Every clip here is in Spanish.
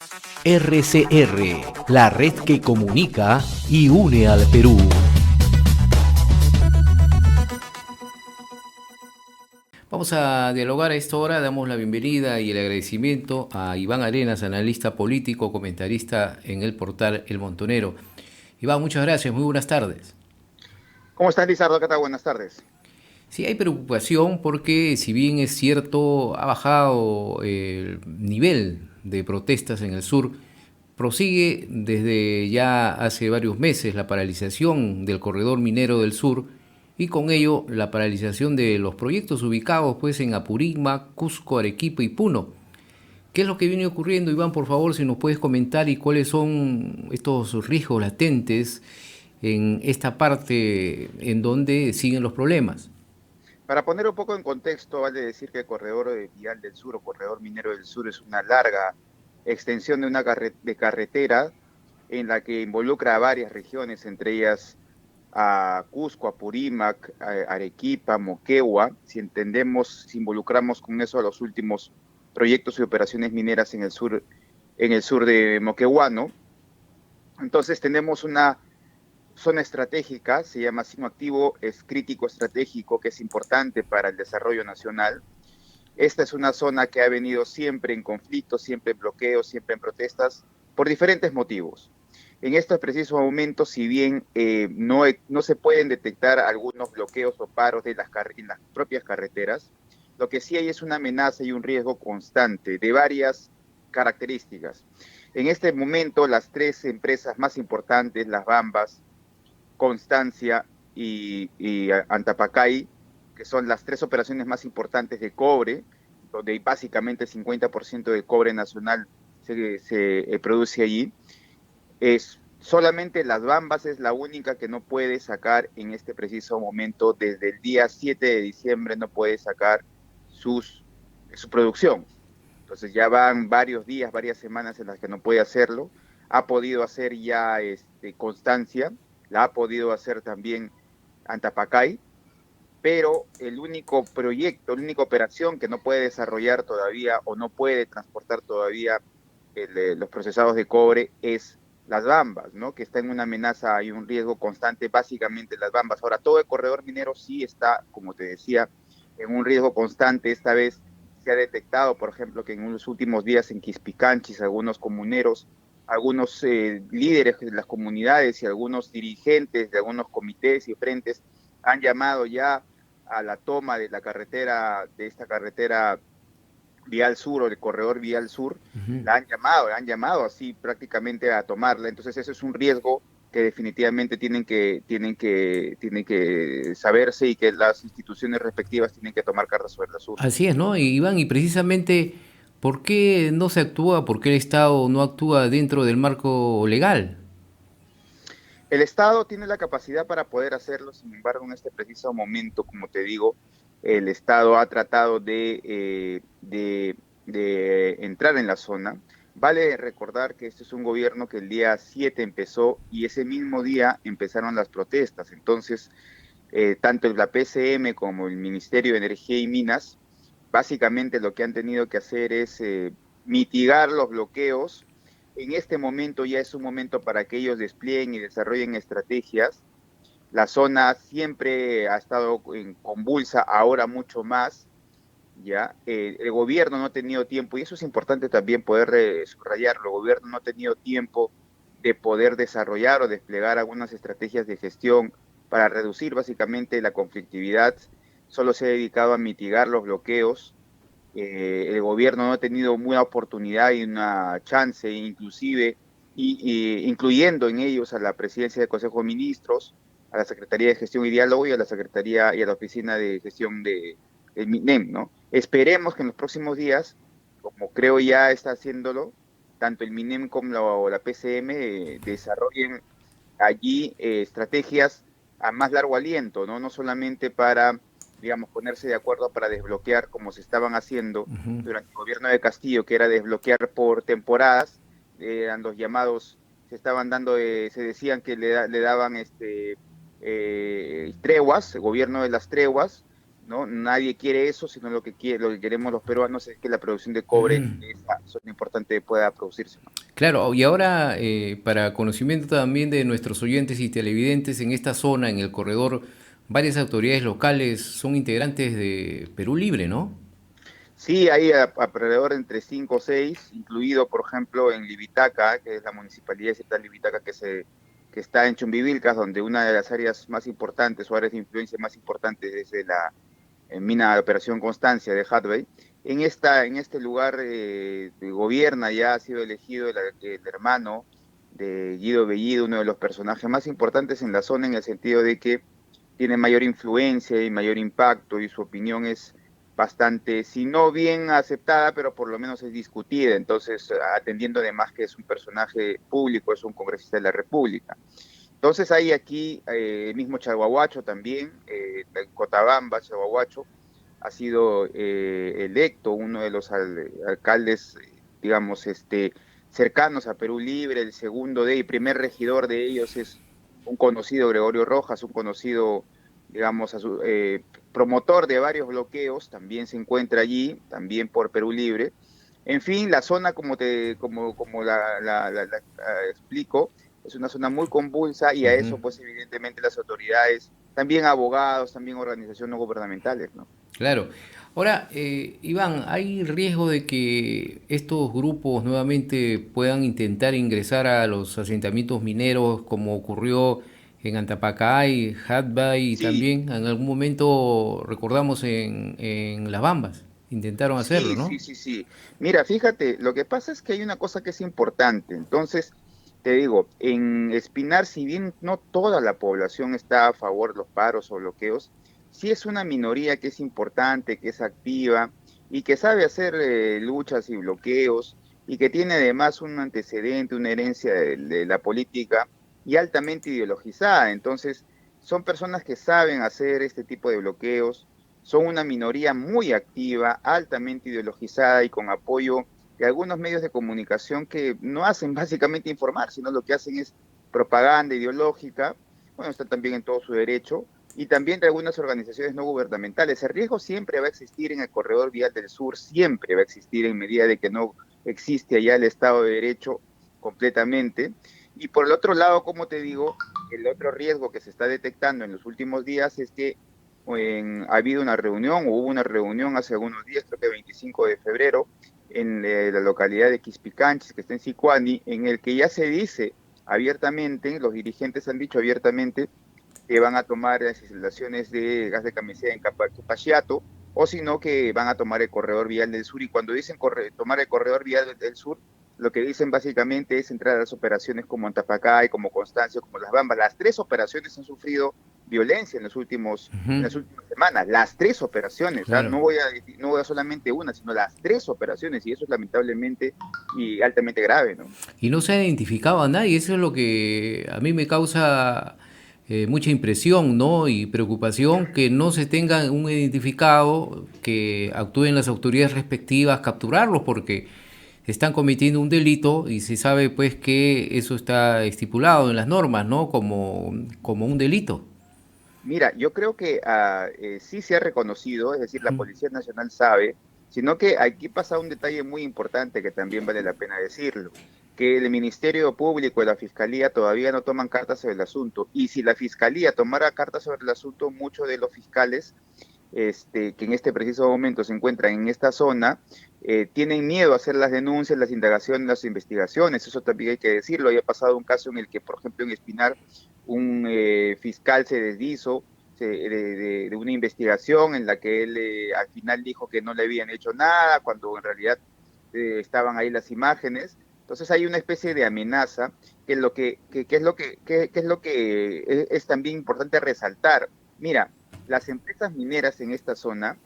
RCR, la red que comunica y une al Perú. Vamos a dialogar a esta hora, damos la bienvenida y el agradecimiento a Iván Arenas, analista político, comentarista en el portal El Montonero. Iván, muchas gracias, muy buenas tardes. ¿Cómo estás, Lizardo? ¿Qué tal? Buenas tardes. Sí, hay preocupación porque si bien es cierto, ha bajado el nivel de protestas en el sur, prosigue desde ya hace varios meses la paralización del corredor minero del sur y con ello la paralización de los proyectos ubicados pues en Apurímac, Cusco, Arequipa y Puno. ¿Qué es lo que viene ocurriendo, Iván? Por favor, si nos puedes comentar y cuáles son estos riesgos latentes en esta parte en donde siguen los problemas. Para poner un poco en contexto, vale decir que el corredor vial del sur o corredor minero del sur es una larga extensión de una carretera en la que involucra a varias regiones, entre ellas a Cusco, Apurímac, Arequipa, Moquegua. Si entendemos, si involucramos con eso a los últimos proyectos y operaciones mineras en el sur de Moquegua, ¿no? Entonces tenemos una zona estratégica, se llama Sino Activo, es crítico estratégico, que es importante para el desarrollo nacional. Esta es una zona que ha venido siempre en conflictos, siempre en bloqueos, siempre en protestas, por diferentes motivos. En estos precisos momentos, si bien no se pueden detectar algunos bloqueos o paros en las propias carreteras, lo que sí hay es una amenaza y un riesgo constante de varias características. En este momento, las tres empresas más importantes, las Bambas, Constancia y Antapacay, que son las tres operaciones más importantes de cobre, donde básicamente el 50% del cobre nacional se produce allí. Solamente Las Bambas es la única que no puede sacar en este preciso momento, desde el día 7 de diciembre no puede sacar su producción. Entonces ya van varios días, varias semanas en las que no puede hacerlo. Ha podido hacer ya Constancia, la ha podido hacer también Antapacay, pero el único proyecto, la única operación que no puede desarrollar todavía o no puede transportar todavía los procesados de cobre es Las Bambas, ¿no? Que está en una amenaza y un riesgo constante, básicamente Las Bambas. Ahora, todo el corredor minero sí está, como te decía, en un riesgo constante. Esta vez se ha detectado, por ejemplo, que en los últimos días en Quispicanchis, algunos comuneros, algunos líderes de las comunidades y algunos dirigentes de algunos comités y frentes han llamado ya a la toma de la carretera, de esta carretera Vial Sur o el corredor Vial Sur, la han llamado así prácticamente a tomarla. Entonces eso es un riesgo que definitivamente tienen que saberse y que las instituciones respectivas tienen que tomar cartas sobre el asunto. Así es, ¿no? Iván, y precisamente, ¿por qué no se actúa, por qué el Estado no actúa dentro del marco legal? El Estado tiene la capacidad para poder hacerlo, sin embargo, en este preciso momento, como te digo, el Estado ha tratado de entrar en la zona. Vale recordar que este es un gobierno que el día 7 empezó y ese mismo día empezaron las protestas. Entonces, tanto la PCM como el Ministerio de Energía y Minas, básicamente lo que han tenido que hacer es mitigar los bloqueos. En este momento ya es un momento para que ellos desplieguen y desarrollen estrategias. La zona siempre ha estado convulsa, ahora mucho más. ¿Ya? El gobierno no ha tenido tiempo, y eso es importante también poder subrayarlo, el gobierno no ha tenido tiempo de poder desarrollar o desplegar algunas estrategias de gestión para reducir básicamente la conflictividad, solo se ha dedicado a mitigar los bloqueos. El gobierno no ha tenido una oportunidad y una chance, inclusive, incluyendo en ellos a la presidencia del Consejo de Ministros, a la Secretaría de Gestión y Diálogo y a la Secretaría y a la Oficina de Gestión del MINEM, ¿no? Esperemos que en los próximos días, como creo ya está haciéndolo, tanto el MINEM como la PCM desarrollen allí estrategias a más largo aliento, ¿no? No solamente para, digamos, ponerse de acuerdo para desbloquear como se estaban haciendo durante el gobierno de Castillo, que era desbloquear por temporadas, eran los llamados, se estaban dando, se decían que le daban treguas, el gobierno de las treguas, ¿no? Nadie quiere eso, sino lo que queremos los peruanos es que la producción de cobre en esa zona importante pueda producirse, ¿no? Claro, y ahora para conocimiento también de nuestros oyentes y televidentes, en esta zona, en el corredor, varias autoridades locales son integrantes de Perú Libre, ¿no? Sí, hay alrededor de entre 5 o 6, incluido, por ejemplo, en Libitaca, que es la municipalidad de Libitaca que está en Chumbivilcas, donde una de las áreas más importantes o áreas de influencia más importantes es de la mina de Operación Constancia de Hathaway. En este lugar gobierna, ya ha sido elegido el hermano de Guido Bellido, uno de los personajes más importantes en la zona, en el sentido de que tiene mayor influencia y mayor impacto, y su opinión es bastante, si no bien aceptada, pero por lo menos es discutida. Entonces, atendiendo además que es un personaje público, es un congresista de la República. Entonces hay aquí mismo Chaguahuacho también, en Cotabamba, Chaguahuacho, ha sido electo uno de los alcaldes, digamos, cercanos a Perú Libre. El segundo y primer regidor de ellos es un conocido Gregorio Rojas, un conocido, digamos, promotor de varios bloqueos, también se encuentra allí, también por Perú Libre. En fin, la zona, como explico, es una zona muy convulsa, y a Ujú. eso, pues, evidentemente las autoridades, también abogados, también organizaciones no gubernamentales, ¿no? Claro. Ahora, Iván, ¿hay riesgo de que estos grupos nuevamente puedan intentar ingresar a los asentamientos mineros como ocurrió en Antapacay, Hatbay y Sí, también en algún momento recordamos en Las Bambas? Intentaron hacerlo, sí, ¿no? sí, sí, sí. Mira, fíjate, lo que pasa es que hay una cosa que es importante. Entonces, te digo, en Espinar, si bien no toda la población está a favor de los paros o bloqueos, sí es una minoría que es importante, que es activa y que sabe hacer luchas y bloqueos, y que tiene además un antecedente, una herencia de la política y altamente ideologizada. Entonces, son personas que saben hacer este tipo de bloqueos, son una minoría muy activa, altamente ideologizada y con apoyo de algunos medios de comunicación que no hacen básicamente informar, sino lo que hacen es propaganda ideológica. Bueno, está también en todo su derecho, y también de algunas organizaciones no gubernamentales. El riesgo siempre va a existir en el corredor vial del sur, siempre va a existir en medida de que no existe allá el Estado de Derecho completamente. Y por el otro lado, como te digo, el otro riesgo que se está detectando en los últimos días es que ha habido una reunión, o hubo una reunión hace algunos días, creo que 25 de febrero, en la localidad de Quispicanchis, que está en Sicuani, en el que ya se dice abiertamente, los dirigentes han dicho abiertamente que van a tomar las instalaciones de gas de camisea en Capachiato, o si no, que van a tomar el corredor vial del sur. Y cuando dicen tomar el corredor vial del sur, lo que dicen básicamente es entrar a las operaciones como Antapacay, como Constancia, como Las Bambas. Las tres operaciones han sufrido violencia en Ujú. las últimas semanas, las tres operaciones, ¿ah? Claro. No voy a solamente una, sino las tres operaciones, y eso es lamentablemente y altamente grave, ¿no? Y no se ha identificado a nadie, eso es lo que a mí me causa mucha impresión, ¿no? Y preocupación que no se tenga un identificado, que actúen las autoridades respectivas, capturarlos, porque están cometiendo un delito y se sabe pues que eso está estipulado en las normas, ¿no? Como un delito. Mira, yo creo que sí se ha reconocido, es decir, la Policía Nacional sabe, sino que aquí pasa un detalle muy importante que también vale la pena decirlo, que el Ministerio Público y la Fiscalía todavía no toman cartas sobre el asunto, y si la Fiscalía tomara cartas sobre el asunto, muchos de los fiscales que en este preciso momento se encuentran en esta zona, tienen miedo a hacer las denuncias, las indagaciones, las investigaciones. Eso también hay que decirlo. Había pasado un caso en el que, por ejemplo, en Espinar, un fiscal se deshizo de una investigación en la que él al final dijo que no le habían hecho nada, cuando en realidad estaban ahí las imágenes. Entonces hay una especie de amenaza, que es lo que es lo que es también importante resaltar. Mira, las empresas mineras en esta zona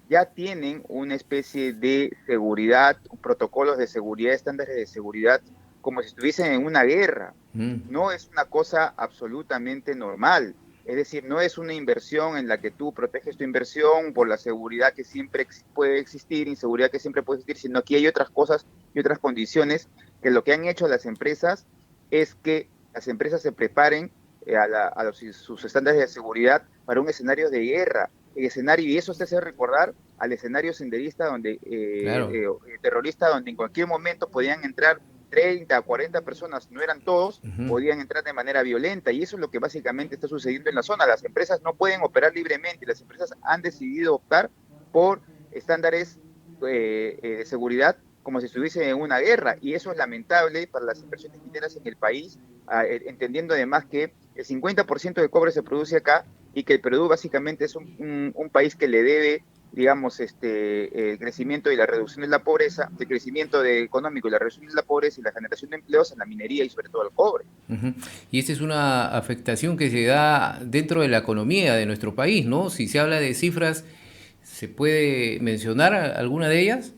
ya tienen una especie de seguridad, protocolos de seguridad, estándares de seguridad, como si estuviesen en una guerra. Mm. No es una cosa absolutamente normal. Es decir, no es una inversión en la que tú proteges tu inversión por la seguridad que siempre puede existir, inseguridad que siempre puede existir, sino que hay otras cosas y otras condiciones que lo que han hecho las empresas es que las empresas se preparen sus estándares de seguridad para un escenario de guerra. escenario, y eso te hace recordar al escenario senderista donde Claro. terrorista, donde en cualquier momento podían entrar 30, 40 personas, no eran todos, Ujú. podían entrar de manera violenta, y eso es lo que básicamente está sucediendo en la zona. Las empresas no pueden operar libremente, las empresas han decidido optar por estándares de seguridad como si estuviesen en una guerra, y eso es lamentable para las inversiones mineras en el país, entendiendo además que el 50% del cobre se produce acá y que el Perú básicamente es un país que le debe, digamos, el crecimiento y la reducción de la pobreza, el crecimiento económico y la reducción de la pobreza y la generación de empleos en la minería y sobre todo al cobre. Ujú. Y esta es una afectación que se da dentro de la economía de nuestro país, ¿no? Si se habla de cifras, ¿se puede mencionar alguna de ellas?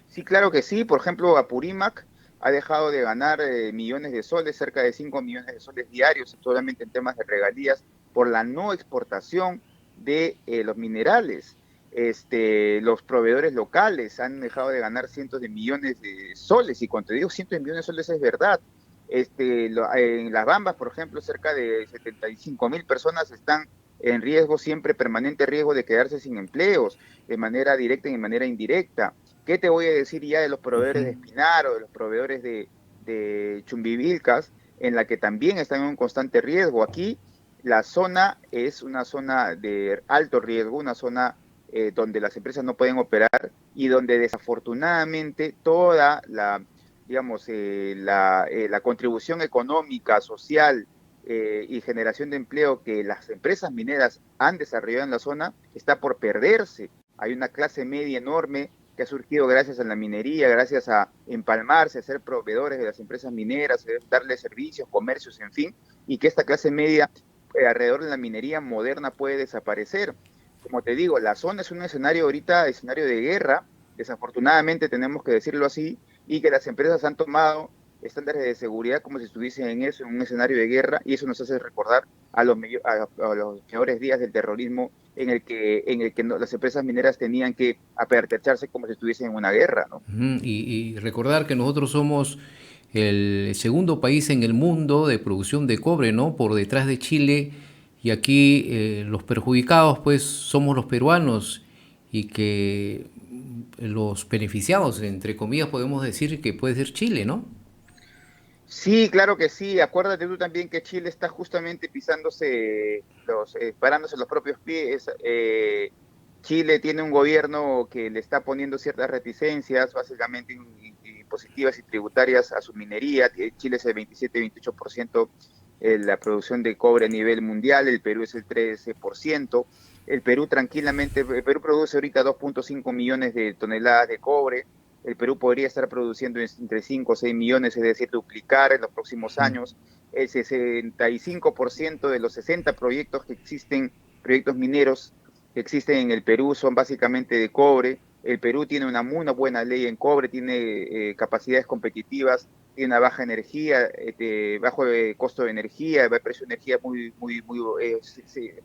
Sí, claro que sí. Por ejemplo, Apurímac ha dejado de ganar millones de soles, cerca de 5 millones de soles diarios, solamente en temas de regalías, por la no exportación de los minerales. Los proveedores locales han dejado de ganar cientos de millones de soles, y cuando te digo cientos de millones de soles es verdad. En Las Bambas, por ejemplo, cerca de 75.000 personas están en riesgo, siempre permanente riesgo de quedarse sin empleos, de manera directa y de manera indirecta. ¿Qué te voy a decir ya de los proveedores Ujú. de Espinar o de los proveedores de Chumbivilcas, en la que también están en un constante riesgo? Aquí la zona es una zona de alto riesgo, una zona donde las empresas no pueden operar y donde desafortunadamente toda la, digamos, la contribución económica, social y generación de empleo que las empresas mineras han desarrollado en la zona está por perderse. Hay una clase media enorme que ha surgido gracias a la minería, gracias a empalmarse, a ser proveedores de las empresas mineras, darle servicios, comercios, en fin, y que esta clase media alrededor de la minería moderna puede desaparecer. Como te digo, la zona es un escenario ahorita, escenario de guerra, desafortunadamente tenemos que decirlo así, y que las empresas han tomado estándares de seguridad como si estuviesen en eso, en un escenario de guerra, y eso nos hace recordar a los peores días del terrorismo en el que no, las empresas mineras tenían que apertrecharse como si estuviesen en una guerra, ¿no? Ujú. Y recordar que nosotros somos el segundo país en el mundo de producción de cobre, ¿no? Por detrás de Chile. Y aquí los perjudicados, pues, somos los peruanos y que los beneficiados, entre comillas, podemos decir que puede ser Chile, ¿no? Sí, claro que sí. Acuérdate tú también que Chile está justamente parándose los propios pies. Chile tiene un gobierno que le está poniendo ciertas reticencias, básicamente impositivas y tributarias a su minería. Chile es el 27-28% la producción de cobre a nivel mundial, el Perú es el 13%. El Perú produce ahorita 2.5 millones de toneladas de cobre. El Perú podría estar produciendo entre 5 o 6 millones, es decir, duplicar en los próximos Ujú. años. El 65% de los 60 proyectos que existen, proyectos mineros que existen en el Perú, son básicamente de cobre. El Perú tiene una muy buena ley en cobre, tiene capacidades competitivas, tiene una baja energía, bajo costo de energía, precio de energía muy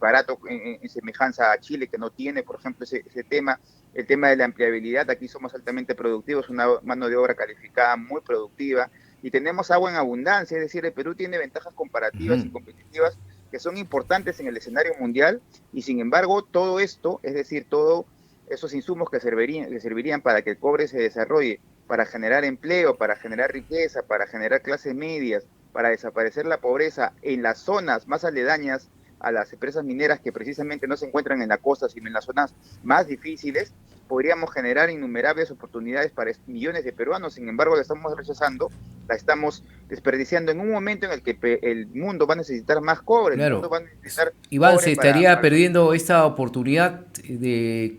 barato en semejanza a Chile, que no tiene, por ejemplo, ese tema. El tema de la empleabilidad, aquí somos altamente productivos, una mano de obra calificada muy productiva, y tenemos agua en abundancia, es decir, el Perú tiene ventajas comparativas Ujú. y competitivas que son importantes en el escenario mundial, y sin embargo todo esto, es decir, todos esos insumos que servirían para que el cobre se desarrolle, para generar empleo, para generar riqueza, para generar clases medias, para desaparecer la pobreza en las zonas más aledañas a las empresas mineras que precisamente no se encuentran en la costa, sino en las zonas más difíciles, podríamos generar innumerables oportunidades para millones de peruanos. Sin embargo, la estamos rechazando, la estamos desperdiciando en un momento en el que el mundo va a necesitar más cobre, el mundo Claro. va a necesitar Iván, cobre se para... estaría perdiendo esta oportunidad de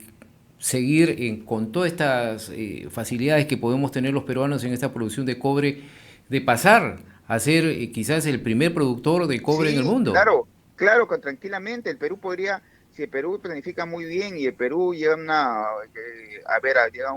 seguir con todas estas facilidades que podemos tener los peruanos en esta producción de cobre, de pasar a ser quizás el primer productor de cobre en el Sí, mundo. claro, claro, que tranquilamente el Perú podría, si el Perú planifica muy bien y el Perú llega llega a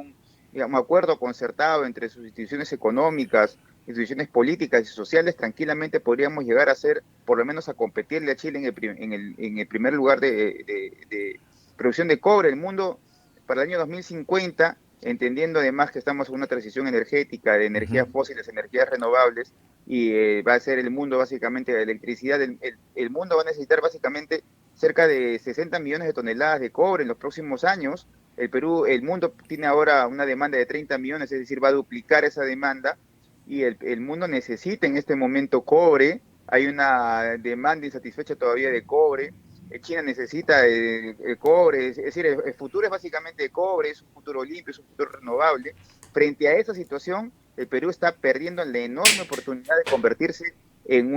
un acuerdo concertado entre sus instituciones económicas, instituciones políticas y sociales, tranquilamente podríamos llegar a ser, por lo menos a competirle a Chile en el primer lugar de producción de cobre. El mundo para el año 2050, entendiendo además que estamos en una transición energética de Ujú. energías fósiles, energías renovables, y va a ser el mundo básicamente de electricidad. El mundo va a necesitar básicamente cerca de 60 millones de toneladas de cobre en los próximos años. El mundo tiene ahora una demanda de 30 millones, es decir, va a duplicar esa demanda, y el mundo necesita en este momento cobre. Hay una demanda insatisfecha todavía de cobre. China necesita el cobre, es decir, el futuro es básicamente de cobre, es un futuro limpio, es un futuro renovable. Frente a esa situación, el Perú está perdiendo la enorme oportunidad de convertirse en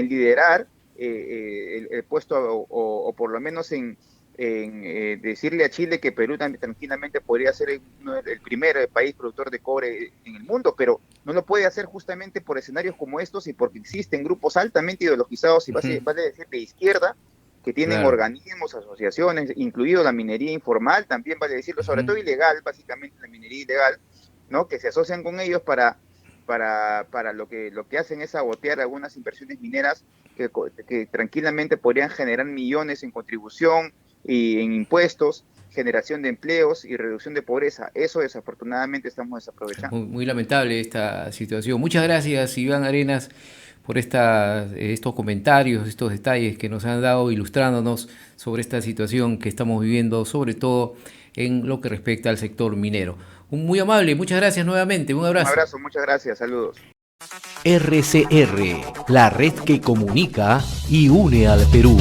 liderar el puesto, o por lo menos en decirle a Chile que Perú tranquilamente podría ser el primer país productor de cobre en el mundo, pero no lo puede hacer justamente por escenarios como estos y porque existen grupos altamente ideologizados y vale decir de izquierda, que tienen organismos, asociaciones, incluido la minería informal, también vale decirlo, sobre todo ilegal, básicamente la minería ilegal, ¿no? Que se asocian con ellos para lo que hacen es sabotear algunas inversiones mineras que tranquilamente podrían generar millones en contribución y en impuestos, generación de empleos y reducción de pobreza. Eso desafortunadamente estamos desaprovechando. Muy lamentable esta situación. Muchas gracias, Iván Arenas, por estos comentarios, estos detalles que nos han dado ilustrándonos sobre esta situación que estamos viviendo, sobre todo en lo que respecta al sector minero. Muy amable, muchas gracias nuevamente, un abrazo. Un abrazo, muchas gracias, saludos. RCR, la red que comunica y une al Perú.